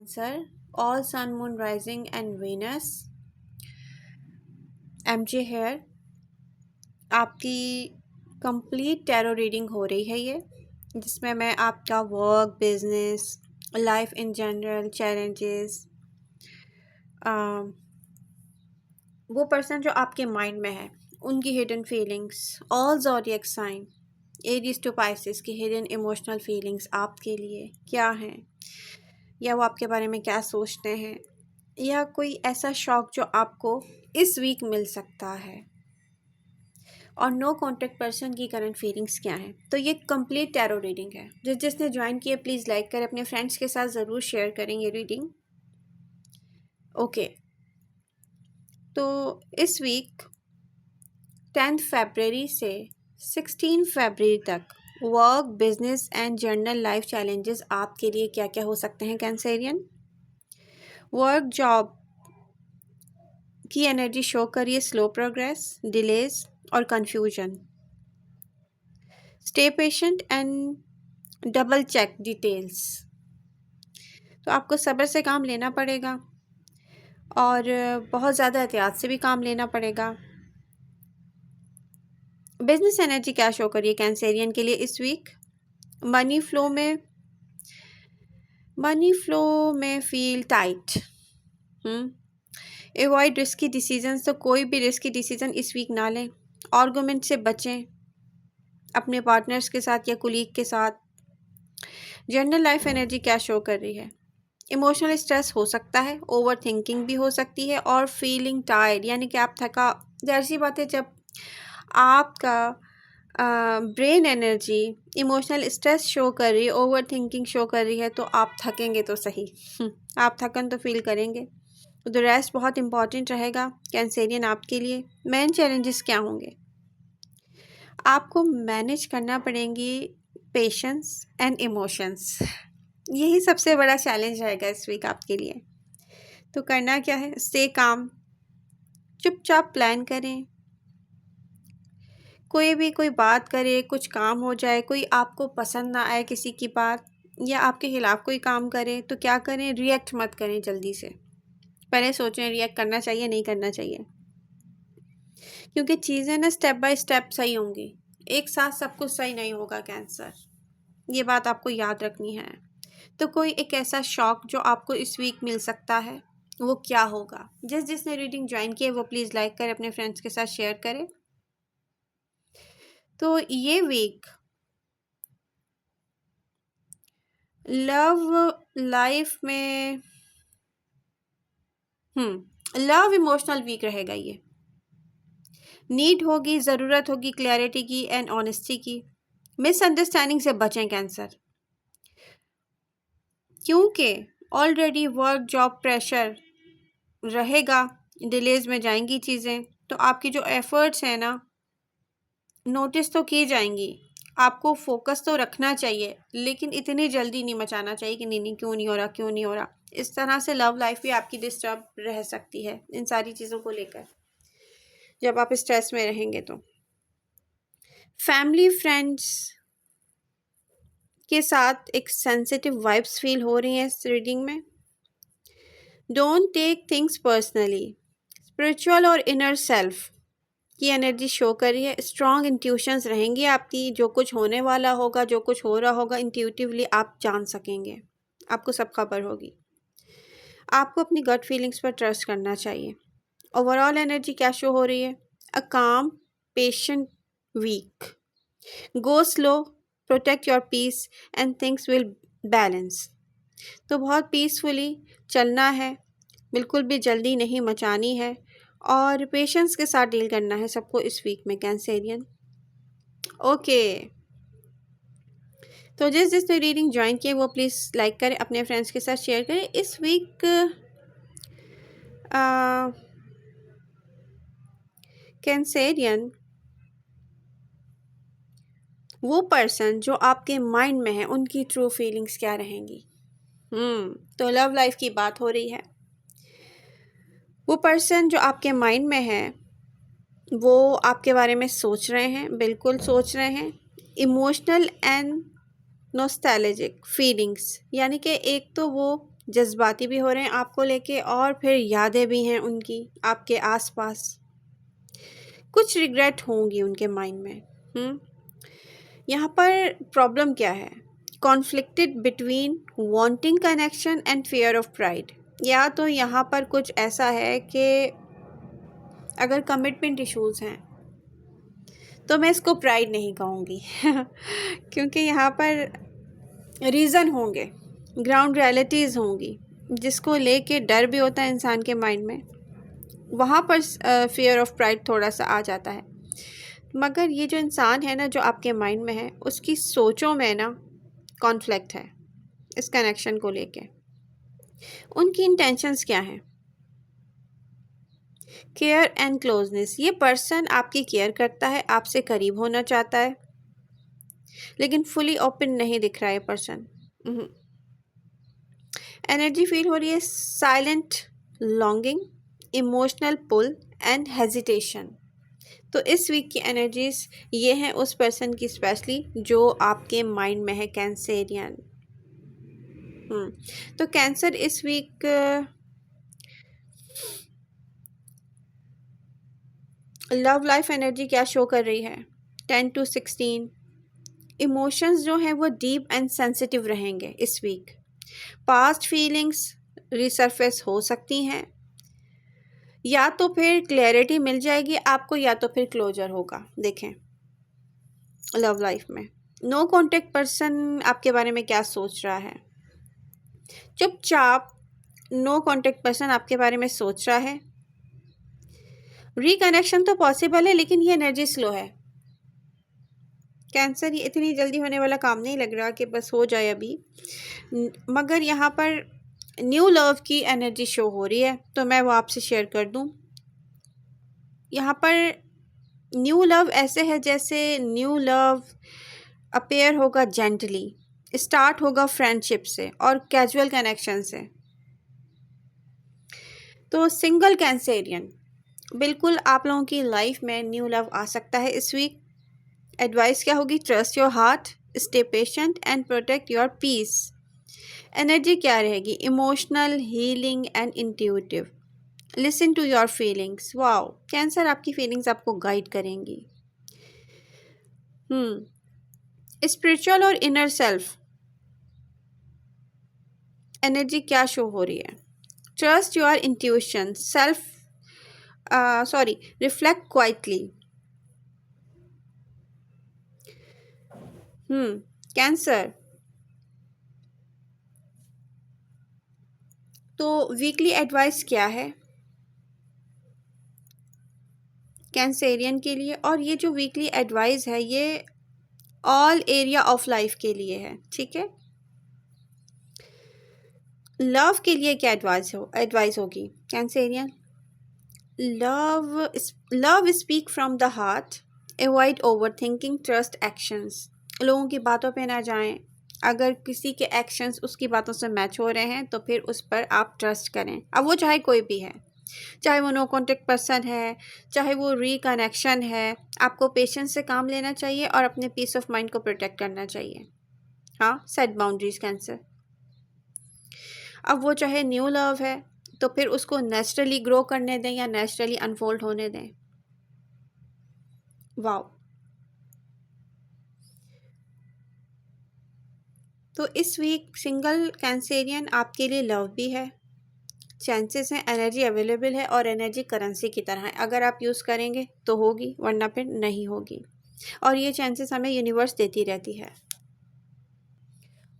Cancer, all Sun, Moon, Rising and Venus. MJ here. आपकी complete tarot reading हो रही है ये, जिसमें मैं आपका work, business, life in general, challenges, वो पर्सन जो आपके माइंड में है उनकी hidden feelings, all zodiac sign, Aries to Pisces की हिडन इमोशनल फीलिंग्स आपके लिए क्या हैं, या वो आपके बारे में क्या सोचते हैं, या कोई ऐसा शौक जो आपको इस वीक मिल सकता है, और नो कॉन्टेक्ट पर्सन की करंट फीलिंग्स क्या हैं। तो ये कंप्लीट टैरो रीडिंग है। जिसने ज्वाइन किया प्लीज़ लाइक करें, अपने फ्रेंड्स के साथ ज़रूर शेयर करें ये रीडिंग। ओके, तो इस वीक 10 फरवरी से 16 फरवरी तक work, business and general life challenges आपके लिए क्या क्या हो सकते हैं कैंसेरियन। वर्क, जॉब की एनर्जी शो करिए स्लो प्रोग्रेस, डिलेज और confusion. Stay patient and double check details. तो आपको सब्र से काम लेना पड़ेगा और बहुत ज़्यादा एहतियात से भी काम लेना पड़ेगा। बिजनेस एनर्जी क्या शो करिए कैंसेरियन के लिए इस वीक। मनी फ्लो में feel tight. Avoid risky decisions. तो कोई भी रिस्की डिसीजन इस वीक ना लें। आर्गुमेंट से बचें अपने पार्टनर्स के साथ या कुलीग के साथ। जनरल लाइफ एनर्जी क्या शो कर रही है। इमोशनल स्ट्रेस हो सकता है, ओवर थिंकिंग भी हो सकती है, और फीलिंग टायर्ड, यानी कि आप थका। ज़ाहिर सी बात है, जब आपका brain energy emotional stress show कर रही है, ओवर थिंकिंग शो कर रही है, तो आप थकेंगे तो सही। आप थकन तो फील करेंगे। तो रेस्ट बहुत इंपॉर्टेंट रहेगा कैंसेरियन आपके लिए। मेन चैलेंजेस क्या होंगे। आपको मैनेज करना पड़ेंगी पेशेंस एंड इमोशंस। यही सबसे बड़ा चैलेंज रहेगा इस वीक आपके लिए। तो करना क्या है, स्टे काम, चुपचाप प्लान करें। कोई बात करे, कुछ काम हो जाए, कोई आपको पसंद ना आए किसी की बात, या आपके खिलाफ कोई काम करे, तो क्या करें, रिएक्ट मत करें जल्दी से। पहले सोचें रिएक्ट करना चाहिए नहीं करना चाहिए, क्योंकि चीज़ें ना स्टेप बाय स्टेप सही होंगी। एक साथ सब कुछ सही नहीं होगा कैंसर, ये बात आपको याद रखनी है। तो कोई एक ऐसा शौक जो आपको इस वीक मिल सकता है, वो क्या होगा। जिसने रीडिंग ज्वाइन की है वो प्लीज़ लाइक करें, अपने फ्रेंड्स के साथ शेयर करें। तो ये वीक लव लाइफ में लव इमोशनल वीक रहेगा। ये नीड होगी, ज़रूरत होगी क्लैरिटी की एंड ऑनेस्टी की। मिसअंडरस्टैंडिंग से बचें कैंसर, क्योंकि ऑलरेडी वर्क, जॉब प्रेशर रहेगा, डिलेज में जाएंगी चीज़ें। तो आपकी जो एफर्ट्स हैं ना, नोटिस तो की जाएंगी। आपको फोकस तो रखना चाहिए, लेकिन इतनी जल्दी नहीं मचाना चाहिए कि नहीं क्यों नहीं हो रहा, क्यों नहीं हो रहा। इस तरह से लव लाइफ भी आपकी डिस्टर्ब रह सकती है इन सारी चीज़ों को लेकर, जब आप स्ट्रेस में रहेंगे। तो फैमिली, फ्रेंड्स के साथ एक सेंसिटिव वाइब्स फील हो रही हैं इस रीडिंग में। Don't take things personally. Spiritual और इनर सेल्फ की एनर्जी शो कर रही है। स्ट्रॉन्ग इंट्यूशंस रहेंगी आपकी। जो कुछ होने वाला होगा, जो कुछ हो रहा होगा, इंट्यूटिवली आप जान सकेंगे, आपको सब खबर होगी। आपको अपनी गट फीलिंग्स पर ट्रस्ट करना चाहिए। ओवरऑल एनर्जी क्या शो हो रही है। A calm, patient week. Go slow, protect your peace and things will balance. तो बहुत पीसफुली चलना है, बिल्कुल भी जल्दी नहीं मचानी है, और पेशेंस के साथ डील करना है सबको इस वीक में कैंसेरियन। ओके, तो जिसने रीडिंग ज्वाइन की वो प्लीज़ लाइक करें, अपने फ्रेंड्स के साथ शेयर करें। इस वीक कैंसेरियन, वो पर्सन जो आपके माइंड में है उनकी ट्रू फीलिंग्स क्या रहेंगी। तो लव लाइफ की बात हो रही है। वो पर्सन जो आपके माइंड में है वो आपके बारे में सोच रहे हैं, बिल्कुल सोच रहे हैं। इमोशनल एंड नॉस्टैल्जिक फीलिंग्स, यानी कि एक तो वो जज्बाती भी हो रहे हैं आपको लेके, और फिर यादें भी हैं उनकी आपके आसपास। कुछ रिग्रेट होंगी उनके माइंड में। यहाँ पर प्रॉब्लम क्या है? Conflicted between wanting connection and fear of pride. या तो यहाँ पर कुछ ऐसा है कि अगर कमिटमेंट इश्यूज हैं तो मैं इसको प्राइड नहीं कहूँगी क्योंकि यहाँ पर रीज़न होंगे, ग्राउंड रियलिटीज़ होंगी जिसको लेके डर भी होता है इंसान के माइंड में। वहाँ पर फियर ऑफ प्राइड थोड़ा सा आ जाता है। मगर ये जो इंसान है ना, जो आपके माइंड में है, उसकी सोचों में ना कॉन्फ्लिक्ट है इस कनेक्शन को लेके। उनकी इंटेंशंस क्या हैं? Care and closeness. ये पर्सन आपकी केयर करता है, आपसे करीब होना चाहता है, लेकिन फुली ओपन नहीं दिख रहा है पर्सन। एनर्जी फील हो रही है silent longing, emotional pull and hesitation. तो इस वीक की एनर्जीज ये हैं उस पर्सन की, स्पेशली जो आपके माइंड में है, कैंसेरियन। तो कैंसर इस वीक लव लाइफ एनर्जी क्या शो कर रही है? 10 to 16। इमोशंस जो हैं वो डीप एंड सेंसिटिव रहेंगे इस वीक। पास्ट फीलिंग्स रिसर्फेस हो सकती हैं, या तो फिर क्लैरिटी मिल जाएगी आपको, या तो फिर क्लोजर होगा। देखें लव लाइफ में नो कॉन्टेक्ट पर्सन आपके बारे में क्या सोच रहा है? चुपचाप नो कॉन्टेक्ट पर्सन आपके बारे में सोच रहा है। रिकनेक्शन तो पॉसिबल है, लेकिन ये एनर्जी स्लो है। कैंसर ये इतनी जल्दी होने वाला काम नहीं लग रहा कि बस हो जाए अभी। मगर यहाँ पर न्यू लव की एनर्जी शो हो रही है, तो मैं वो आपसे शेयर कर दूँ। यहाँ पर न्यू लव ऐसे है जैसे न्यू लव अपेयर होगा जेंटली, स्टार्ट होगा फ्रेंडशिप से और कैजुअल कनेक्शन से। तो सिंगल कैंसेरियन, बिल्कुल आप लोगों की लाइफ में न्यू लव आ सकता है इस वीक। एडवाइस क्या होगी? Trust your heart, stay patient and protect your peace. Energy क्या रहेगी? Emotional, healing and intuitive. Listen to your feelings. Wow, Cancer आपकी फीलिंग्स आपको गाइड करेंगी। स्पिरिचुअल और इनर सेल्फ एनर्जी क्या शो हो रही है? Trust your intuition, reflect quietly. Cancer तो वीकली एडवाइस क्या है कैंसेरियन के लिए? और ये जो वीकली एडवाइस है ये ऑल एरिया ऑफ लाइफ के लिए है, ठीक है। लव के लिए क्या एडवाइस होगी Cancerian? Love speak from the heart, avoid over thinking, trust actions. लोगों की बातों पे ना जाएं। अगर किसी के एक्शंस उसकी बातों से मैच हो रहे हैं तो फिर उस पर आप ट्रस्ट करें, अब वो चाहे कोई भी है, चाहे वो नो कॉन्टेक्ट पर्सन है, चाहे वो रिकनेक्शन है। आपको पेशेंस से काम लेना चाहिए और अपने पीस ऑफ माइंड को प्रोटेक्ट करना चाहिए। हाँ, सेट बाउंड्रीज कैंसर। अब वो चाहे न्यू लव है तो फिर उसको नेचुरली ग्रो करने दें या नेचुरली अनफोल्ड होने दें। वाओ, तो इस वीक सिंगल कैंसेरियन आपके लिए लव भी है, चांसेस हैं, एनर्जी अवेलेबल है, और एनर्जी करेंसी की तरह है। अगर आप यूज़ करेंगे तो होगी, वरना फिर नहीं होगी, और ये चांसेस हमें यूनिवर्स देती रहती है।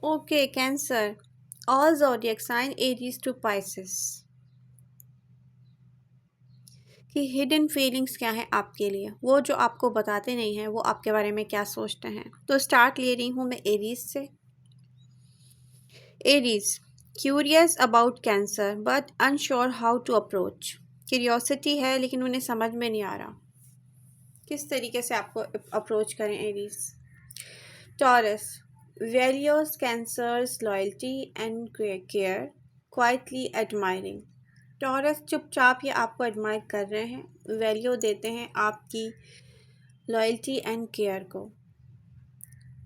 Okay Cancer, all zodiac sign Aries to Pisces की हिडन फीलिंग्स क्या है आपके लिए, वो जो आपको बताते नहीं हैं, वो आपके बारे में क्या सोचते हैं। तो स्टार्ट ले रही हूँ मैं एरीज से। Aries, curious about Cancer but unsure how to approach. Curiosity है लेकिन उन्हें समझ में नहीं आ रहा किस तरीके से आपको अप्रोच करें। Aries. Taurus, values cancers loyalty and care, quietly admiring. Taurus चुपचाप ये आपको एडमायर कर रहे हैं, वैल्यू देते हैं आपकी लॉयल्टी एंड केयर को।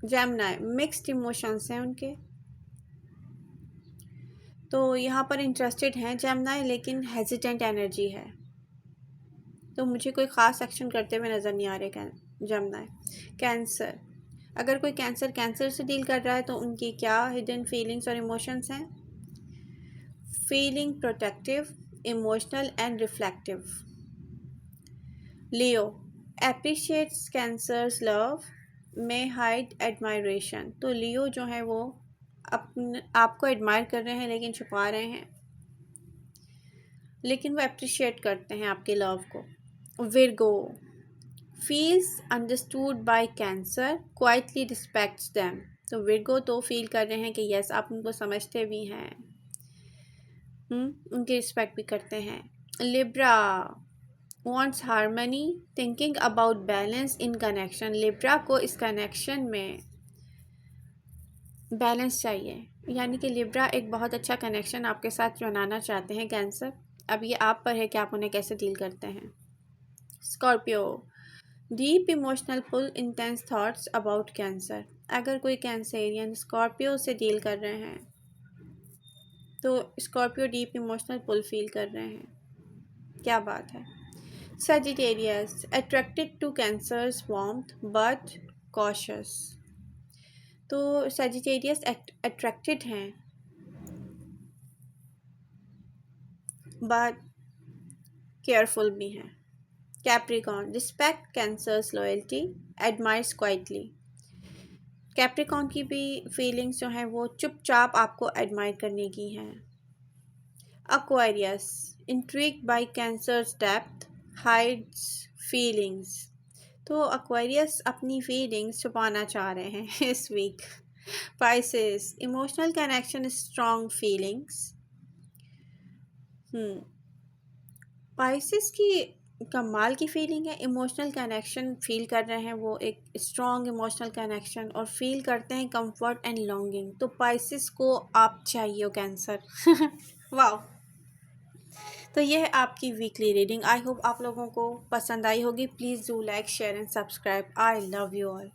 जेमिनी, मिक्स्ड इमोशंस हैं उनके। तो यहाँ पर इंटरेस्टेड हैं जेमिनी, लेकिन हेजिटेंट एनर्जी है, तो मुझे कोई ख़ास एक्शन करते हुए नज़र नहीं आ रहे जेमिनी। कैंसर, अगर कोई कैंसर से डील कर रहा है तो उनकी क्या हिडन फीलिंग्स और इमोशंस हैं? Feeling protective, emotional and reflective. Leo, appreciates cancers love, may hide admiration. तो लियो जो है वो अपने आपको एडमायर कर रहे हैं लेकिन छुपा रहे हैं, लेकिन वो अप्रिशिएट करते हैं आपके लव को। Virgo, feels understood by cancer, quietly respects them. तो विर्गो तो फील कर रहे हैं कि यस आप उनको समझते भी हैं, उनकी रिस्पेक्ट भी करते हैं। Libra wants harmony, thinking about balance in connection। Libra को इस कनेक्शन में बैलेंस चाहिए, यानी कि लिब्रा एक बहुत अच्छा कनेक्शन आपके साथ बनाना चाहते हैं कैंसर। अब ये आप पर है कि आप उन्हें कैसे डील करते हैं। Scorpio, deep emotional pull, intense thoughts about Cancer. अगर कोई कैंसरियन स्कॉर्पियो से डील कर रहे हैं तो स्कॉर्पियो डीप इमोशनल पुल फील कर रहे हैं, क्या बात है। Sagittarius, attracted to Cancer's warmth but cautious। तो Sagittarius attracted हैं but careful भी हैं। Capricorn, respect Cancer's loyalty, admires quietly। Capricorn की भी फीलिंग्स जो हैं वो चुपचाप आपको एडमायर करने की हैं। Aquarius, intrigued by Cancer's depth, hides feelings. तो एक्वेरियस अपनी फीलिंग्स छुपाना चाह रहे हैं इस वीक। Pisces, emotional connection, strong feelings. Pisces की कमाल की फीलिंग है, इमोशनल कनेक्शन फील कर रहे हैं वो, एक स्ट्रॉन्ग इमोशनल कनेक्शन, और फील करते हैं कंफर्ट एंड लॉन्गिंग। तो पाइसेस को आप चाहिए हो कैंसर। वाह। तो यह है आपकी वीकली रीडिंग। आई होप आप लोगों को पसंद आई होगी। Please do like, share and subscribe. I love you all.